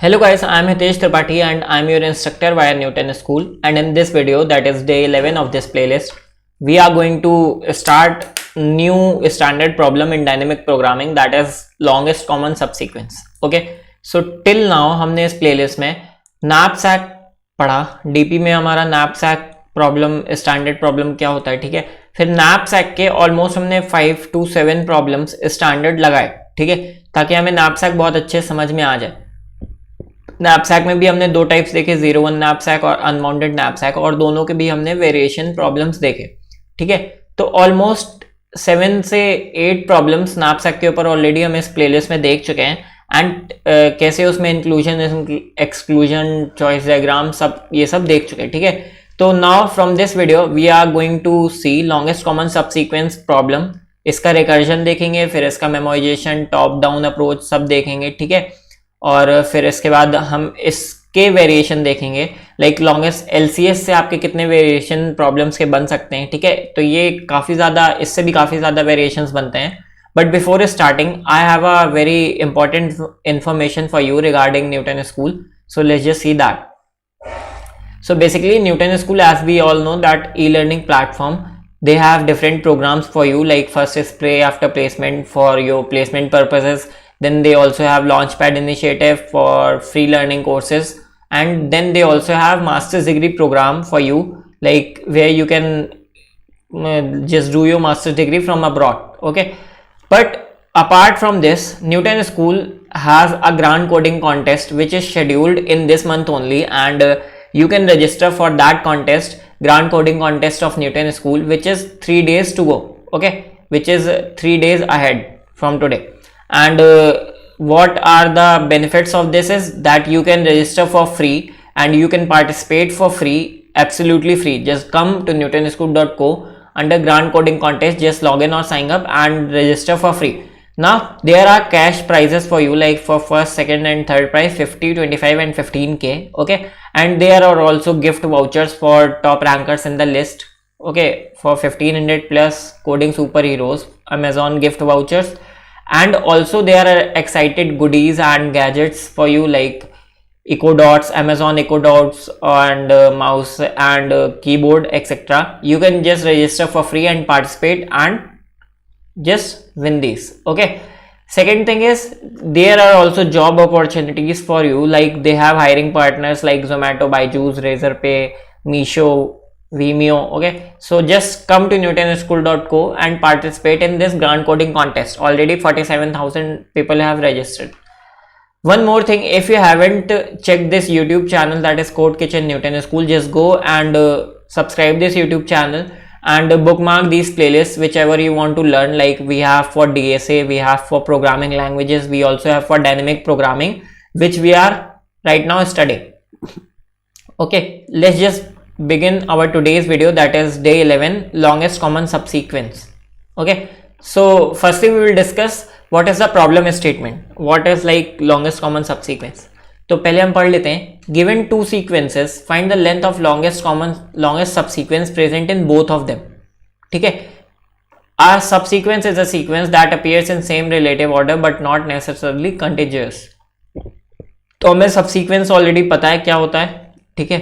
Hello guys, I am Hitesh Tripathi and I am your instructor via Newton School, and in this video, that is day 11 of this playlist, we are going to start new standard problem in dynamic programming, that is longest common subsequence. Okay, so till now हमने इस playlist में knapsack पढ़ा, DP में हमारा knapsack problem standard problem क्या होता है, ठीक है। फिर knapsack के ऑलमोस्ट हमने 5 to 7 प्रॉब्लम्स स्टैंडर्ड लगाए, ठीक है, ताकि हमें knapsack बहुत अच्छे समझ में आ जाए। नैपसैक में भी हमने दो टाइप्स देखे, 01 नैपसैक और अनबाउंडेड नैपसैक, और दोनों के भी हमने वेरिएशन प्रॉब्लम्स देखे, ठीक है। तो ऑलमोस्ट 7 से 8 प्रॉब्लम्स नैपसैक के ऊपर ऑलरेडी हम इस प्लेलिस्ट में देख चुके हैं, एंड कैसे उसमें इंक्लूजन एक्सक्लूजन चॉइस डायग्राम सब ये सब देख चुके हैं, ठीक है। तो now from this video we are going to see longest common subsequence problem. इसका रिकर्जन देखेंगे, फिर इसका मेमोराइजेशन, टॉप डाउन अप्रोच सब देखेंगे, ठीक है। और फिर इसके बाद हम इसके वेरिएशन देखेंगे, लाइक लॉन्गेस्ट एलसीएस से आपके कितने वेरिएशन प्रॉब्लम्स के बन सकते हैं, ठीक है। तो ये काफ़ी ज़्यादा, इससे भी काफ़ी ज़्यादा वेरिएशंस बनते हैं। But before starting I have a very important information for you regarding Newton school, so let's just see that. So basically Newton School, as we all know, that e-learning platform, they have different programs for you, like first is Play After Placement for your placement purposes, then they also have Launchpad initiative for free learning courses, and then they also have master's degree program for you, like where you can just do your master's degree from abroad, okay. But apart from this, Newton School has a grand coding contest which is scheduled in this month only, and you can register for that contest, grand coding contest of Newton School, which is 3 days to go, okay, which is 3 days ahead from today. And what are the benefits of this is that you can register for free and you can participate for free, absolutely free. Just come to newtonschool.co under grand coding contest, just log in or sign up and register for free. Now there are cash prizes for you, like for first, second and third prize 50, 25 and 15k, okay. And there are also gift vouchers for top rankers in the list, okay, for 1500 plus coding superheroes, Amazon gift vouchers, and also there are excited goodies and gadgets for you, like Echo Dots, Amazon Echo Dots, and mouse and keyboard, etc. You can just register for free and participate and just win these, okay. Second thing is there are also job opportunities for you, like they have hiring partners like Zomato, Byju's, Razorpay, Meesho, Vimeo, okay. So just come to newtonschool.co and participate in this grand coding contest. Already 47,000 people have registered. One more thing, if you haven't checked this YouTube channel, that is Code Kitchen Newton School, just go and subscribe this YouTube channel and bookmark these playlists whichever you want to learn. Like we have for DSA, we have for programming languages, we also have for dynamic programming, which we are right now studying, okay. Let's just begin our today's video, that is day 11, longest common subsequence, okay. So firstly we will discuss what is the problem statement, what is like longest common subsequence. तो पहले हम पढ़ लेते हैं, given two sequences, find the length of longest subsequence present in both of them, ठीक है। A subsequence is a sequence that appears in same relative order but not necessarily contiguous. तो हमें subsequence ऑलरेडी पता है क्या होता है, ठीक है।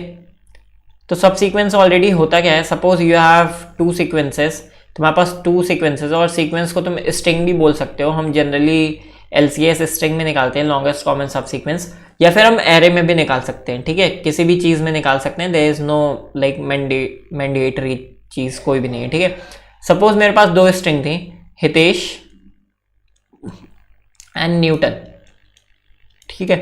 तो subsequence ऑलरेडी होता क्या है, suppose you have two sequences, तुम्हारे पास टू सीक्वेंसेस, और सीक्वेंस को तुम स्ट्रिंग भी बोल सकते हो, हम जनरली LCS स्ट्रिंग में निकालते हैं लॉन्गेस्ट कॉमन सबसीक्वेंस, या फिर हम एरे में भी निकाल सकते हैं, ठीक है, किसी भी चीज़ में निकाल सकते हैं, there is no like mandatory चीज़ कोई भी नहीं है, ठीक है। सपोज मेरे पास दो स्ट्रिंग थी, हितेश एंड न्यूटन, ठीक है।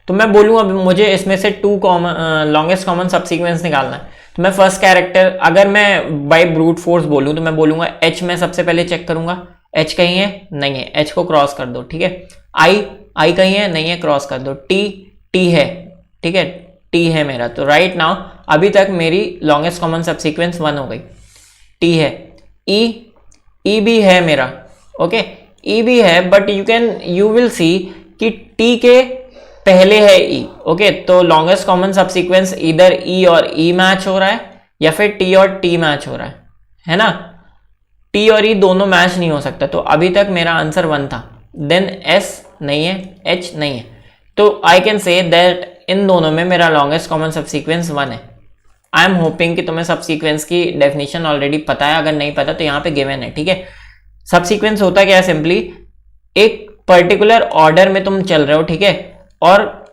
तो मैं बोलूँ अब मुझे इसमें से लॉन्गेस्ट कॉमन सबसीक्वेंस निकालना है, तो मैं फर्स्ट कैरेक्टर, अगर मैं बाय ब्रूट फोर्स बोलूँ तो मैं बोलूँगा एच, मैं सबसे पहले चेक करूँगा एच कहीं है, नहीं है, एच को क्रॉस कर दो, ठीक है। आई कहीं है, नहीं है, क्रॉस कर दो। टी है, ठीक है, टी है मेरा, तो राइट नाउ अभी तक मेरी लॉन्गेस्ट कॉमन सबसीक्वेंस 1 हो गई, टी है। ई भी है मेरा, ओके, ई भी है, बट यू विल सी कि टी के पहले है ई, ओके। तो लॉन्गेस्ट कॉमन सबसीक्वेंस इधर ई और ई मैच हो रहा है, या फिर टी और टी मैच हो रहा है ना। टी और ई दोनों मैच नहीं हो सकता, तो अभी तक मेरा आंसर 1 था। देन एस नहीं है, एच नहीं है, तो I can say that in दोनों में मेरा लॉन्गेस्ट कॉमन सबसीक्वेंस 1 है। आई एम होपिंग कि तुम्हें सबसीक्वेंस की डेफिनेशन ऑलरेडी पता है, अगर नहीं पता तो यहाँ पे गिवन है, ठीक है। सबसीक्वेंस होता क्या है, सिंपली एक पर्टिकुलर ऑर्डर में तुम चल रहे हो, ठीक है, और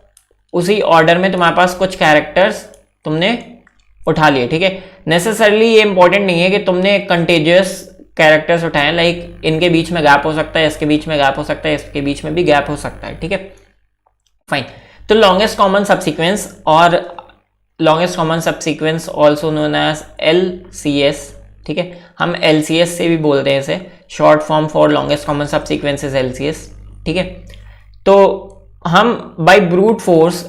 उसी ऑर्डर में तुम्हारे पास कुछ कैरेक्टर्स तुमने उठा लिए, ठीक है। नेसेसरली ये इंपॉर्टेंट नहीं है कि तुमने कंटेजियस कैरेक्टर्स उठाए, लाइक इनके बीच में गैप हो सकता है, इसके बीच में गैप हो सकता है, इसके बीच में भी गैप हो सकता है, ठीक है, फाइन। तो लॉन्गेस्ट कॉमन सबसीक्वेंस और longest common subsequence also known as LCS, ठीक है, हम LCS से भी बोलते हैं इसे, short form for longest common subsequence is LCS, ठीक है। तो हम by brute force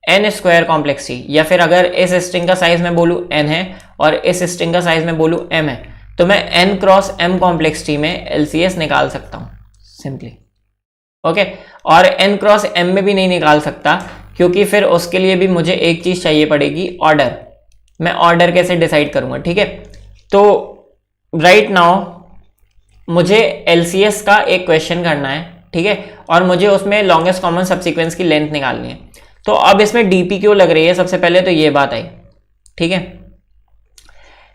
n square complexity, या फिर अगर इस स्ट्रिंग का साइज मैं बोलूँ n है और इस स्ट्रिंग का साइज मैं बोलूँ m है, तो मैं n क्रॉस m कॉम्प्लेक्सिटी में LCS निकाल सकता हूँ सिंपली, ओके। और n क्रॉस m में भी नहीं निकाल सकता, क्योंकि फिर उसके लिए भी मुझे एक चीज चाहिए पड़ेगी, ऑर्डर। मैं ऑर्डर कैसे डिसाइड करूंगा, ठीक है। तो राइट नाउ मुझे LCS का एक क्वेश्चन करना है, ठीक है, और मुझे उसमें लॉन्गेस्ट कॉमन सबसीक्वेंस की लेंथ निकालनी है। तो अब इसमें DP क्यों लग रही है, सबसे पहले तो ये बात आई, ठीक है।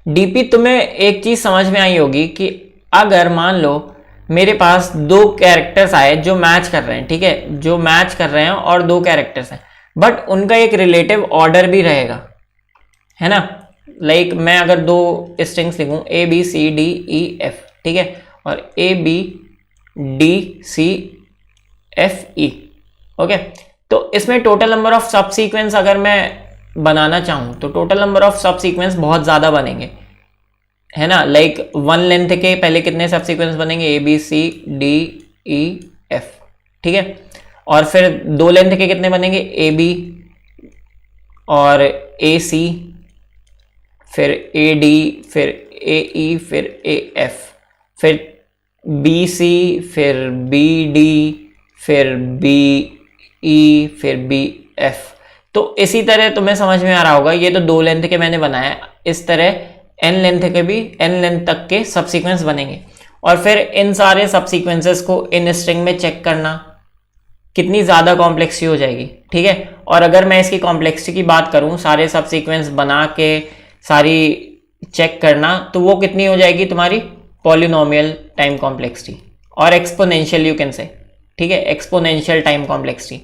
DP तुम्हें एक चीज समझ में आई होगी कि अगर मान लो मेरे पास दो कैरेक्टर्स आए जो मैच कर रहे हैं, ठीक है, जो मैच कर रहे हैं और दो कैरेक्टर्स हैं, बट उनका एक रिलेटिव ऑर्डर भी रहेगा, है ना। लाइक मैं अगर दो स्ट्रिंग्स लिखूं ABCDEF, ठीक है, और ABDCFE, ओके। तो इसमें टोटल नंबर ऑफ सब सीक्वेंस अगर मैं बनाना चाहूं तो टोटल नंबर ऑफ सब सीक्वेंस बहुत ज्यादा बनेंगे, है ना। लाइक 1 लेंथ के पहले कितने सब सीक्वेंस बनेंगे, ABCDEF, ठीक है, और फिर 2 लेंथ के कितने बनेंगे, AB और AC, फिर AD, फिर AE, फिर AF, फिर BC, फिर BD, फिर BE, फिर BF। तो इसी तरह तुम्हें समझ में आ रहा होगा, ये तो 2 लेंथ के मैंने बनाया, इस तरह n लेंथ के भी n लेंथ तक के सबसीक्वेंस बनेंगे, और फिर इन सारे सबसीक्वेंसेस को इन स्ट्रिंग में चेक करना कितनी ज़्यादा कॉम्प्लेक्सिटी हो जाएगी, ठीक है। और अगर मैं इसकी कॉम्प्लेक्सिटी की बात करूं, सारे सब सीक्वेंस बना के सारी चेक करना, तो वो कितनी हो जाएगी तुम्हारी, पॉलिनोमियल टाइम कॉम्प्लेक्सिटी और एक्सपोनेंशियल, यू कैन से, ठीक है, exponential time complexity.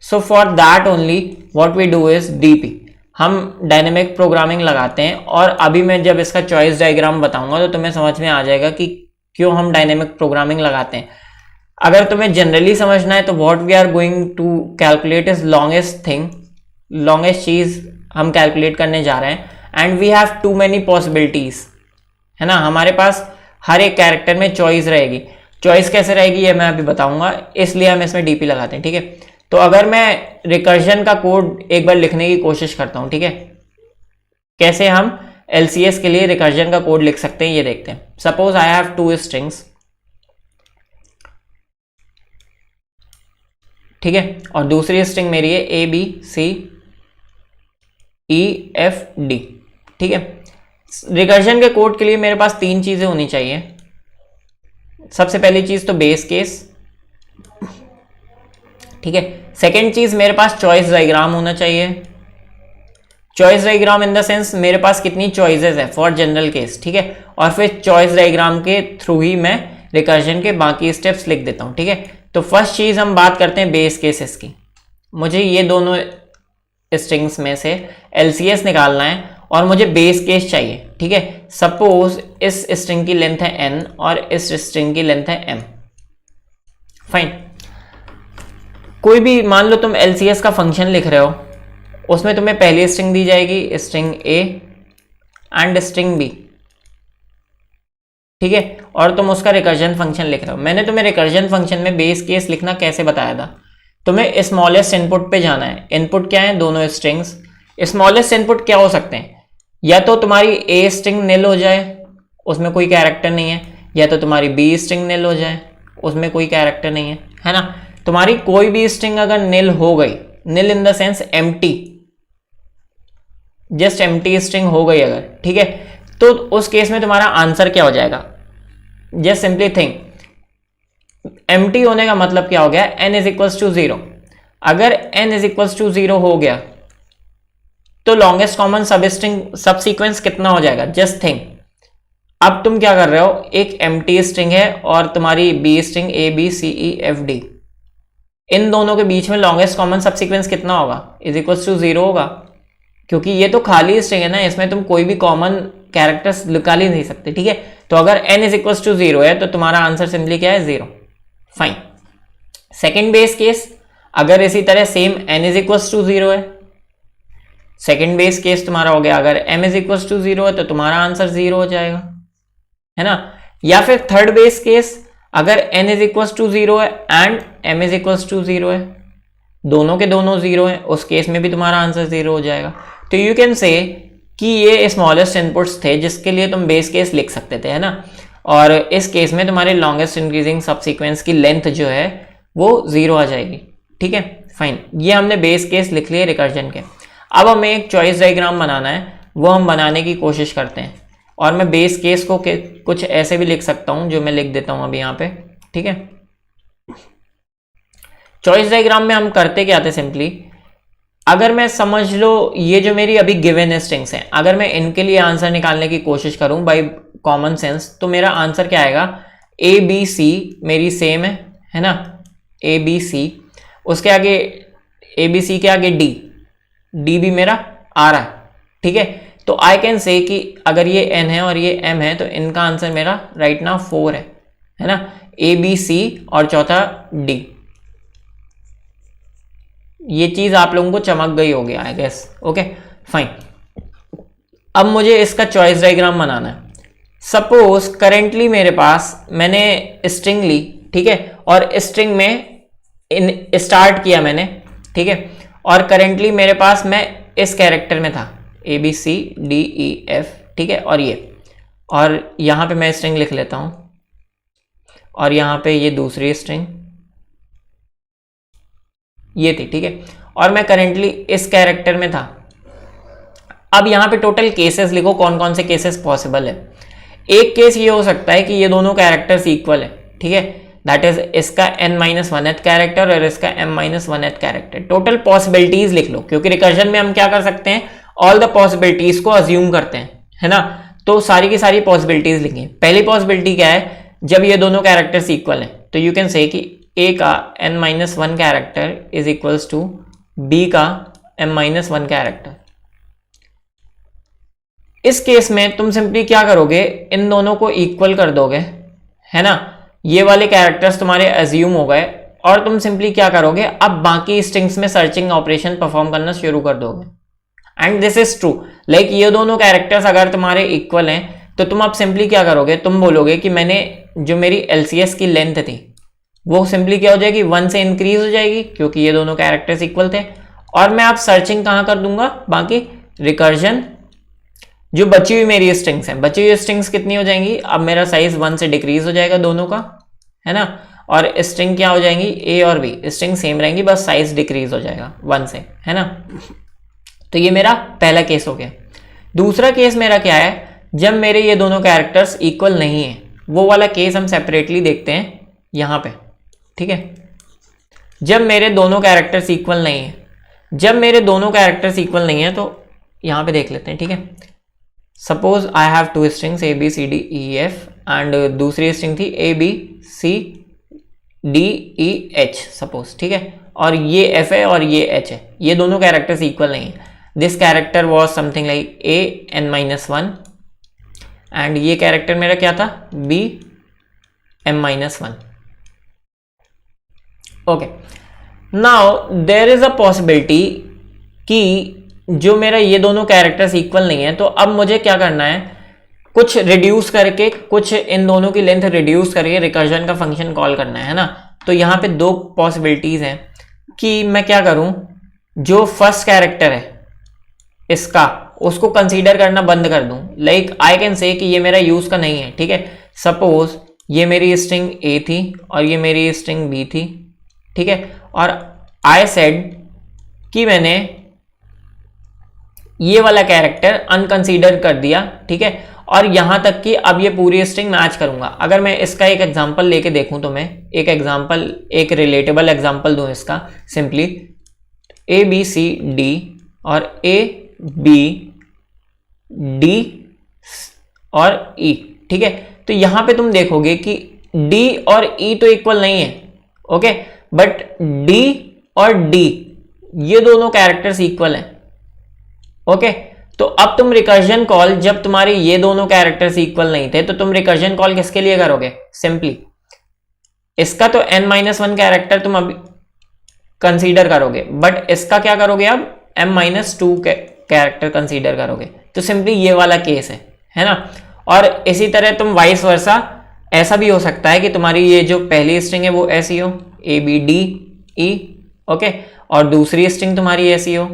So for that only what we do is DP, हम डायनेमिक प्रोग्रामिंग लगाते हैं। और अभी मैं जब इसका चॉइस डायग्राम बताऊंगा तो तुम्हें समझ में आ जाएगा कि क्यों हम डायनेमिक प्रोग्रामिंग लगाते हैं। अगर तुम्हें जनरली समझना है तो what we are going to calculate is longest thing, longest चीज हम कैलकुलेट करने जा रहे हैं, and we have too many possibilities, है ना। हमारे पास हर एक कैरेक्टर में चॉइस रहेगी। चॉइस कैसे रहेगी ये मैं अभी बताऊंगा, इसलिए हम इसमें DP लगाते हैं, ठीक है। तो अगर मैं रिकर्जन का कोड एक बार लिखने की कोशिश करता हूं, ठीक है, कैसे हम LCS के लिए रिकर्जन का कोड लिख सकते हैं ये देखते हैं। सपोज आई हैव 2 स्ट्रिंग्स, ठीक है, और दूसरी स्ट्रिंग मेरी है ABCEFD, ठीक है। रिकर्जन के कोड के लिए मेरे पास 3 चीजें होनी चाहिए। सबसे पहली चीज तो बेस केस, ठीक है। सेकेंड चीज मेरे पास चॉइस डायग्राम होना चाहिए। Choice diagram in the sense मेरे पास कितनी चॉइसेस है फॉर जनरल केस, ठीक है, और फिर चॉइस डायग्राम के थ्रू ही मैं रिकर्जन के बाकी स्टेप्स लिख देता हूं, ठीक है। तो फर्स्ट चीज हम बात करते हैं बेस केसेस की। मुझे ये दोनों स्ट्रिंग्स में से LCS निकालना है और मुझे बेस केस चाहिए, ठीक है। सपोज इस स्ट्रिंग की लेंथ है n और इस स्ट्रिंग की लेंथ है m, फाइन। कोई भी मान लो तुम LCS का फंक्शन लिख रहे हो, उसमें तुम्हें पहली स्ट्रिंग दी जाएगी string A and string B, ठीक है, और तुम उसका रिकर्जन फंक्शन लिख रहे हो। मैंने तुम्हें रिकर्जन फंक्शन में बेस केस लिखना कैसे बताया था, तुम्हें स्मॉलेस्ट इनपुट पे जाना है। इनपुट क्या है, दोनों स्ट्रिंग्स। स्मॉलेस्ट इनपुट क्या हो सकते हैं, या तो तुम्हारी A स्ट्रिंग निल हो जाए, उसमें कोई कैरेक्टर नहीं है, या तो तुम्हारी B स्ट्रिंग निल हो जाए, उसमें कोई कैरेक्टर नहीं है ना। तुम्हारी कोई भी स्ट्रिंग अगर निल हो गई, nil in the sense empty, just empty string हो गई अगर, ठीक है, तो उस केस में तुम्हारा आंसर क्या हो जाएगा। जस्ट सिंपली थिंक, एम्प्टी होने का मतलब क्या हो गया, n इज इक्वल्स टू 0। अगर n इज इक्वल टू 0 हो गया तो लॉन्गेस्ट कॉमन सब सीक्वेंस कितना हो जाएगा? जस्ट थिंक, अब तुम क्या कर रहे हो, एक एम्प्टी स्ट्रिंग है और तुम्हारी B string A B C E F D, इन दोनों के बीच में लॉन्गेस्ट कॉमन सब सीक्वेंस कितना होगा? इज इक्वल टू 0 होगा, क्योंकि ये तो खाली स्ट्रिंग है ना, इसमें तुम कोई भी कॉमन कैरेक्टर्स निकाल ही नहीं सकते, ठीक है। तो अगर n इज इक्वल टू 0 है तो तुम्हारा आंसर सिंपली क्या है? 0। फाइन। सेकेंड बेस केस, अगर इसी तरह same n is equal to 0 है, सेकेंड बेस केस तुम्हारा हो गया, अगर m इज इक्वल टू 0 है तो तुम्हारा आंसर 0 हो जाएगा, है ना। या फिर थर्ड बेस केस, अगर n इज इक्वल टू 0 है and m is equal to 0 है, दोनों के दोनों 0 है, उस केस में भी तुम्हारा आंसर 0 हो जाएगा। तो यू कैन से कि ये स्मॉलेस्ट इनपुट्स थे जिसके लिए तुम बेस केस लिख सकते थे, है ना। और इस केस में तुम्हारे लॉन्गेस्ट इंक्रीजिंग सब सीक्वेंस की लेंथ जो है वो 0 आ जाएगी, ठीक है। फाइन, ये हमने बेस केस लिख लिए रिकर्जन के। अब हमें एक चॉइस डायग्राम बनाना है, वो हम बनाने की कोशिश करते हैं। और मैं बेस केस को कुछ ऐसे भी लिख सकता हूं, जो मैं लिख देता हूं अभी यहाँ पे, ठीक है। चॉइस डायग्राम में हम करते क्या थे, सिंपली अगर मैं समझ लो ये जो मेरी अभी गिवन स्ट्रिंग्स हैं, अगर मैं इनके लिए आंसर निकालने की कोशिश करूं बाय कॉमन सेंस, तो मेरा आंसर क्या आएगा? ए बी सी मेरी सेम है ना, ए बी सी, उसके आगे ए बी सी के आगे डी, डी भी मेरा आ रहा है, ठीक है। तो आई कैन से कि अगर ये n है और ये m है तो इनका आंसर मेरा राइट नाउ 4 है ना, ए बी सी और चौथा डी। ये चीज आप लोगों को चमक गई होगी आई गेस, ओके फाइन। अब मुझे इसका चॉइस डायग्राम बनाना है। सपोज करेंटली मेरे पास मैंने स्ट्रिंग ली, ठीक है, और स्ट्रिंग में स्टार्ट किया मैंने, ठीक है, और करेंटली मेरे पास मैं इस कैरेक्टर में था, A B C D E F, ठीक है, और यहां पे मैं स्ट्रिंग लिख लेता हूं, और यहां पे ये दूसरी स्ट्रिंग ये थी, ठीक है, और मैं करेंटली इस कैरेक्टर में था। अब यहां पे टोटल केसेस लिखो, कौन कौन से केसेस पॉसिबल है। एक केस ये हो सकता है कि ये दोनों कैरेक्टर्स इक्वल है, ठीक है, दैट इज इसका n-1th कैरेक्टर और इसका m-1th कैरेक्टर। टोटल पॉसिबिलिटीज लिख लो, क्योंकि रिकर्जन में हम क्या कर सकते हैं, ऑल द पॉसिबिलिटीज को अज्यूम करते हैं, है ना। तो सारी की सारी पॉसिबिलिटीज लिखें। पहली पॉसिबिलिटी क्या है, जब ये दोनों कैरेक्टर्स इक्वल हैं तो यू कैन से कि a का n-1 character is equals to b का m-1 कैरेक्टर। इस केस में तुम सिंपली क्या करोगे, इन दोनों को इक्वल कर दोगे, है ना, ये वाले कैरेक्टर्स तुम्हारे अज्यूम हो गए, और तुम सिंपली क्या करोगे, अब बाकी स्ट्रिंग्स में सर्चिंग ऑपरेशन परफॉर्म करना शुरू कर दोगे। And this is true, like ये दोनों कैरेक्टर्स अगर तुम्हारे इक्वल हैं तो तुम अब सिंपली क्या करोगे, तुम बोलोगे कि मैंने जो मेरी एलसीएस की लेंथ थी वो सिंपली क्या हो जाएगी, 1 से इंक्रीज हो जाएगी, क्योंकि ये दोनों कैरेक्टर्स इक्वल थे। और मैं अब सर्चिंग कहाँ कर दूंगा, बाकी रिकर्जन जो बची हुई मेरी स्ट्रिंग्स हैं, बची हुई स्ट्रिंग्स कितनी हो जाएंगी, अब मेरा साइज 1 से डिक्रीज हो जाएगा दोनों का, है ना, और स्ट्रिंग क्या हो जाएंगी, ए और बी स्ट्रिंग सेम रहेंगी, बस साइज डिक्रीज हो जाएगा 1 से, है ना। तो ये मेरा पहला केस हो गया। दूसरा केस मेरा क्या है, जब मेरे ये दोनों कैरेक्टर्स इक्वल नहीं है, वो वाला केस हम सेपरेटली देखते हैं यहां पे, ठीक है। जब मेरे दोनों कैरेक्टर्स इक्वल नहीं है, जब मेरे दोनों कैरेक्टर्स इक्वल नहीं है तो यहां पे देख लेते हैं, ठीक है। Suppose I have 2 strings A B C D E F and दूसरी स्ट्रिंग थी A B C D E H suppose, ठीक है, और ये एफ है और ये एच है, ये दोनों कैरेक्टर्स इक्वल नहीं है। This character was something like A n-1 and ये कैरेक्टर मेरा क्या था, b m-1। Okay, now there is a possibility कि जो मेरा ये दोनों कैरेक्टर्स इक्वल नहीं है, तो अब मुझे क्या करना है, कुछ रिड्यूस करके, कुछ इन दोनों की लेंथ रिड्यूस करके रिकर्जन का फंक्शन कॉल करना है ना। तो यहाँ पे 2 पॉसिबिलिटीज हैं कि मैं क्या करूं, जो फर्स्ट कैरेक्टर है इसका, उसको कंसीडर करना बंद कर दूं। लाइक आई कैन से कि ये मेरा यूज का नहीं है, ठीक है। सपोज ये मेरी स्ट्रिंग ए थी और ये मेरी स्ट्रिंग बी थी, ठीक है, और आई सेड कि मैंने ये वाला कैरेक्टर अनकंसीडर कर दिया, ठीक है, और यहां तक कि अब ये पूरी स्ट्रिंग मैच करूंगा। अगर मैं इसका एक एग्जांपल लेके देखूं तो मैं एक रिलेटेबल एग्जांपल दूं इसका, simply A B C D और ए बी डी और ई, ठीक है। तो यहां पे तुम देखोगे कि डी और ई तो इक्वल नहीं है, ओके, बट डी और डी ये दोनों कैरेक्टर्स इक्वल हैं, ओके। तो अब तुम रिकर्जन कॉल, जब तुम्हारे ये दोनों कैरेक्टर्स इक्वल नहीं थे तो तुम रिकर्जन कॉल किसके लिए करोगे? सिंपली इसका तो n-1 कैरेक्टर तुम अभी कंसीडर करोगे, बट इसका क्या करोगे? अब m-2 कैरेक्टर कंसीडर करोगे। तो सिंपली ये वाला केस है ना। और इसी तरह तुम वाइस वर्सा, ऐसा भी हो सकता है कि तुम्हारी ये जो पहली स्ट्रिंग है वो ऐसी हो, A B D E, okay, और दूसरी स्ट्रिंग तुम्हारी ऐसी हो।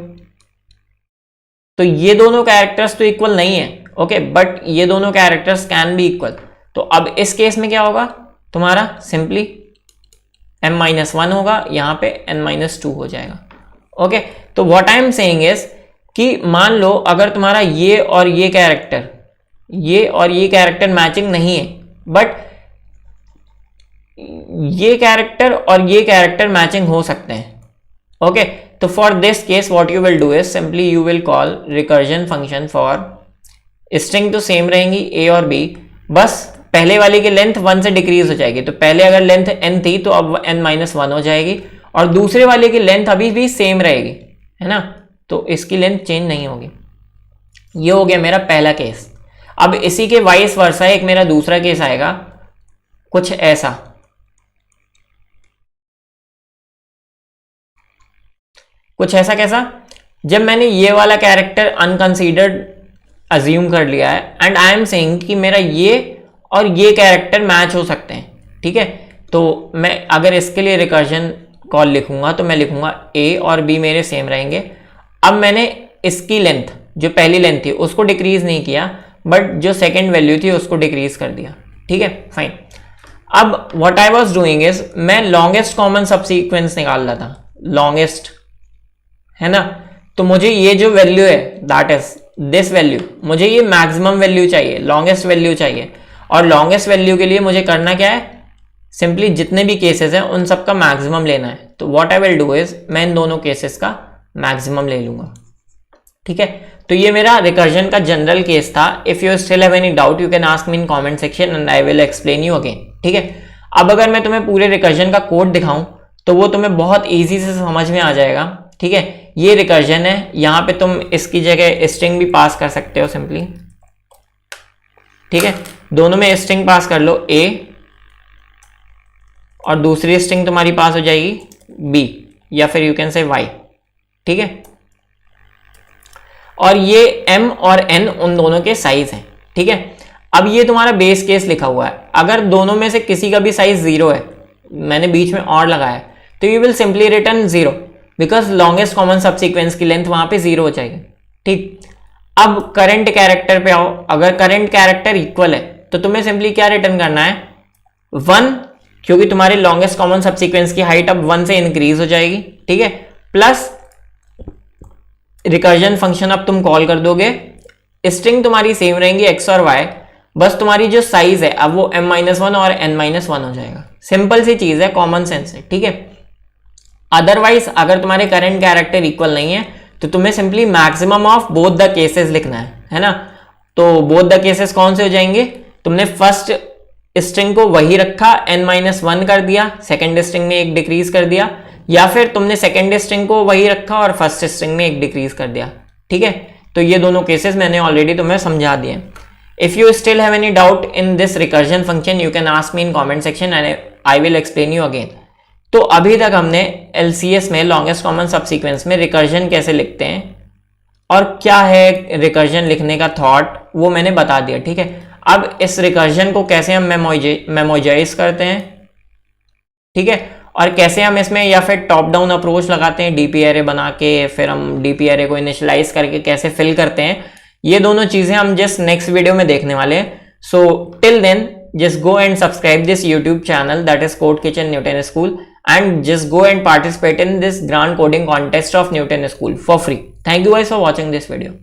तो ये दोनों कैरेक्टर्स तो इक्वल नहीं है, ओके, बट ये दोनों कैरेक्टर्स कैन बी इक्वल। तो अब इस केस में क्या होगा तुम्हारा? सिंपली m-1 होगा, यहां पे n-2 हो जाएगा, ओके। तो what I am saying is कि मान लो अगर तुम्हारा ये और ये कैरेक्टर मैचिंग नहीं है, बट ये कैरेक्टर और ये कैरेक्टर मैचिंग हो सकते हैं, ओके। तो for this case what you will do is simply you will call recursion function for string, तो सेम रहेंगी ए और बी, बस पहले वाली की लेंथ 1 से डिक्रीज हो जाएगी। तो पहले अगर लेंथ n थी तो अब n-1 हो जाएगी, और दूसरे वाले की लेंथ अभी भी सेम रहेगी, है ना, तो इसकी लेंथ चेंज नहीं होगी। ये हो गया मेरा पहला केस। अब इसी के वाइस वर्सा एक मेरा दूसरा केस आएगा, कुछ ऐसा। कैसा? जब मैंने ये वाला कैरेक्टर अनकंसीडर्ड अज्यूम कर लिया है एंड आई एम सेइंग कि मेरा ये और ये कैरेक्टर मैच हो सकते हैं, ठीक है। तो मैं अगर इसके लिए रिकर्जन कॉल लिखूंगा तो मैं लिखूंगा ए और बी मेरे सेम रहेंगे। अब मैंने इसकी लेंथ, जो पहली लेंथ थी उसको डिक्रीज नहीं किया, बट जो सेकेंड वैल्यू थी उसको डिक्रीज कर दिया, ठीक है, फाइन। अब what I was doing is मैं लॉन्गेस्ट कॉमन सबसीक्वेंस निकाल रहा था, लॉन्गेस्ट, है ना। तो मुझे ये जो वैल्यू है दैट इज दिस वैल्यू, मुझे ये मैक्सिमम वैल्यू चाहिए, लॉन्गेस्ट वैल्यू चाहिए। और लॉन्गेस्ट वैल्यू के लिए मुझे करना क्या है? सिंपली जितने भी केसेस हैं उन सब का मैक्सिमम लेना है। तो what I will do is मैं इन दोनों केसेस का मैक्सिमम ले लूंगा, ठीक है। तो ये मेरा रिकर्जन का जनरल केस था। If you still have any doubt you can ask me in comment section and I will explain you again, ठीक है। अब अगर मैं तुम्हें पूरे रिकर्जन का कोड दिखाऊं तो वो तुम्हें बहुत ईजी से समझ में आ जाएगा, ठीक है। ये रिकर्जन है, यहां पे तुम इसकी जगह स्ट्रिंग भी पास कर सकते हो सिंपली, ठीक है। दोनों में स्ट्रिंग पास कर लो ए, और दूसरी स्ट्रिंग तुम्हारी पास हो जाएगी बी, या फिर यू कैन से वाई, ठीक है। और ये m और n उन दोनों के साइज हैं, ठीक है। अब ये तुम्हारा बेस केस लिखा हुआ है, अगर दोनों में से किसी का भी साइज 0 है, मैंने बीच में और लगाया, तो you will simply return 0 because longest common subsequence की लेंथ वहां पे 0 हो जाएगी, ठीक। अब करंट कैरेक्टर पे आओ, अगर करंट कैरेक्टर इक्वल है तो तुम्हें सिंपली क्या रिटर्न करना है? 1, क्योंकि तुम्हारी लॉन्गेस्ट कॉमन सबसीक्वेंस की हाइट अब 1 से इंक्रीज हो जाएगी, ठीक है, प्लस रिकर्जन फंक्शन अब तुम कॉल कर दोगे, स्ट्रिंग तुम्हारी सेम रहेंगी x और y, बस तुम्हारी जो साइज है अब वो m-1 और n-1 हो जाएगा। सिंपल सी चीज है, कॉमन सेंस है, ठीक है। अदरवाइज अगर तुम्हारे करंट कैरेक्टर इक्वल नहीं है तो तुम्हें simply maximum of both the cases लिखना है ना। तो बोथ द केसेस कौन से हो जाएंगे? तुमने फर्स्ट स्ट्रिंग को वही रखा, n-1 कर दिया, सेकेंड स्ट्रिंग में एक डिक्रीज कर दिया, या फिर तुमने सेकेंड स्ट्रिंग को वही रखा और फर्स्ट स्ट्रिंग में एक डिक्रीज कर दिया, ठीक है। तो ये दोनों केसेस मैंने ऑलरेडी तुम्हें समझा दिए। If you still have any doubt in this recursion function you can ask me in comment section and I will explain you again. तो अभी तक हमने LCS में लॉन्गेस्ट कॉमन सबसीक्वेंस में रिकर्जन कैसे लिखते हैं और क्या है रिकर्जन लिखने का थॉट, वो मैंने बता दिया, ठीक है। अब इस रिकर्जन को कैसे हम मेमोजाइज करते हैं, ठीक है, और कैसे हम इसमें या फिर टॉप डाउन अप्रोच लगाते हैं डीपी एरे बना के, फिर हम डीपी एरे को इनिशियलाइज करके कैसे फिल करते हैं, ये दोनों चीजें हम जस्ट नेक्स्ट वीडियो में देखने वाले हैं। So till then just go and subscribe this YouTube channel, that is Code Kitchen Newton School, and just go and participate in this grand coding contest of Newton School for free. Thank you guys for watching this video.